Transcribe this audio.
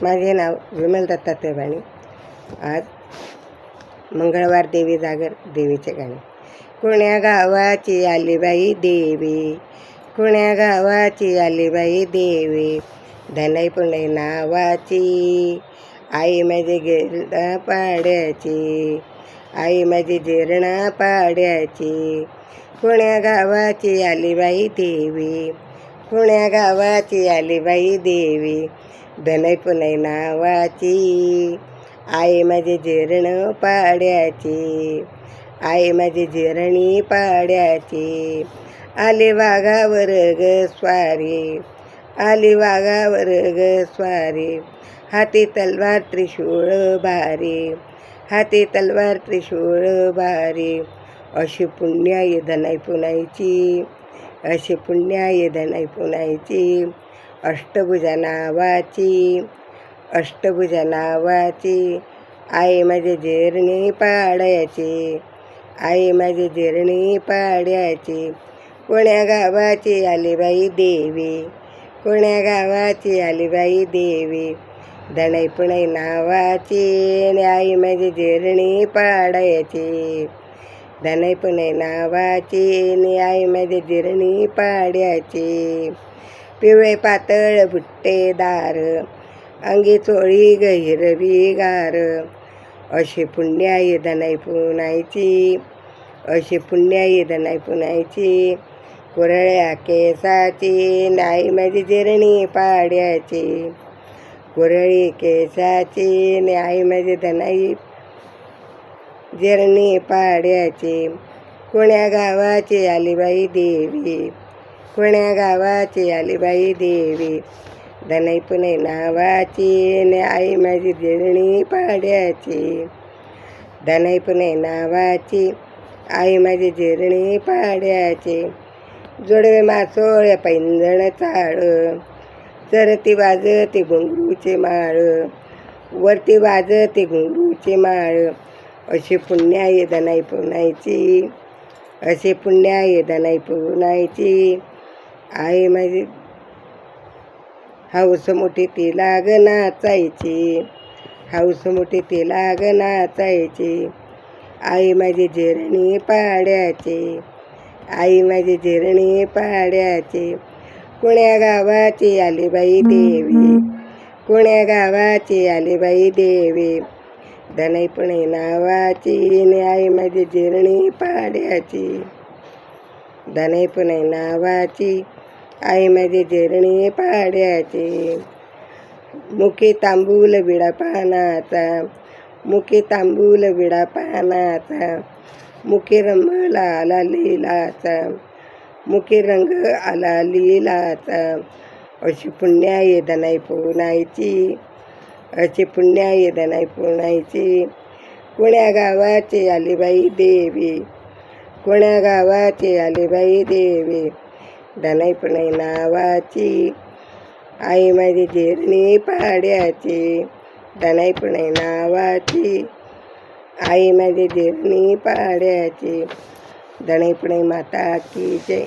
माझे नाव विमल दत्तात्रय बाणी. आज मंगळवार देवी जागर देवीचे गाणे. कुण्या गावाची आली बाई देवी, कुण्या गावाची आली बाई देवी, धनई पुणे नावाची, आई माझी गिरणा पाड्याची, आई माझी गिरणा पाड्याची. कुण्या गावाची आली बाई देवी, कुण्या गावाची आली बाई देवी, धनई पुणे नावाची, आई माझी गिरण पाड्याची, आई माझी गिरणी पाड्याची. आली वाघावर ग स्वारी, आली वाघावर ग स्वारी, हाती तलवार त्रिशूळ भारी, हाती तलवार त्रिशूळ भारी. अशी पुण्याई धनई पुण्याची, अशी पुण्याई धनई पुण्याची. अष्टभुजा नावाची, अष्टभुजा नावाची, आई माझी गिरणी पाड्याची, आई माझी गिरणी पाड्याची. कुण्या गावाची आली बाई देवी, कुण्या गावाची आली बाई देवी, धनई पुणे नावाची, आई माझी गिरणी पाड्याची, धनई पुणे नावाची, आई माझी गिरणी पाड्याची. पिवळे पातळ बुट्टेदार, अंगी चोळी ग हिरवी गार, अशी पुण्याई धनई पुण्याची, अशी पुण्याई धनई पुण्याची. कुरळ्या केसाची, आई माझी गिरणी पाड्याची, कुरळी केसाची, आई माझी धनई गिरणी पाड्याची. कुण्या गावाची आली बाई देवी, कुण्या गावाची आली बाई देवी, धनई पुणे नावाची, आई माझी गिरणी पाड्याची, धनई पुणे नावाची, आई माझी गिरणी पाड्याची. जोडवे मासोळ पैंजण चाळ, चरती वाजती घुंगरूची माळ, वरती वाजती घुंगरूची माळ. अशी पुण्याई धनई पुण्याची, अशी पुण्याई धनई पुण्याची. आई माझी हौस मोठी ती लाग नाचायची, हौस मोठी ती लाग नाचायची. आई माझी गिरणी पाड्याची, आई माझी गिरणी पाड्याची. कुण्या गावाची आली बाई देवी, कुण्या गावाची आली बाई देवी, धनई पुणे नावाची, आई माझी गिरणी पाड्याची, धनई पुणे नावाची, आई माझी गिरणी पाड्याची. मुखी तांबूल विडा पानाचा, मुखी तांबूल विडा पानाचा, मुखी रंग आला लिलाचा, मुखी रंग आला लिलाचा. अशी पुण्याई धनई पुण्याची, अशी पुण्याई धनई पुण्याची. कुण्या गावाची आली बाई देवी, कुण्या गावाची आली बाई देवी, धनई पुणे नावाची, आई माझी गिरणी पाड्याची, धनई पुणे नावाची, आई माझी गिरणी पाड्याची. धनई पुणे माता की जय.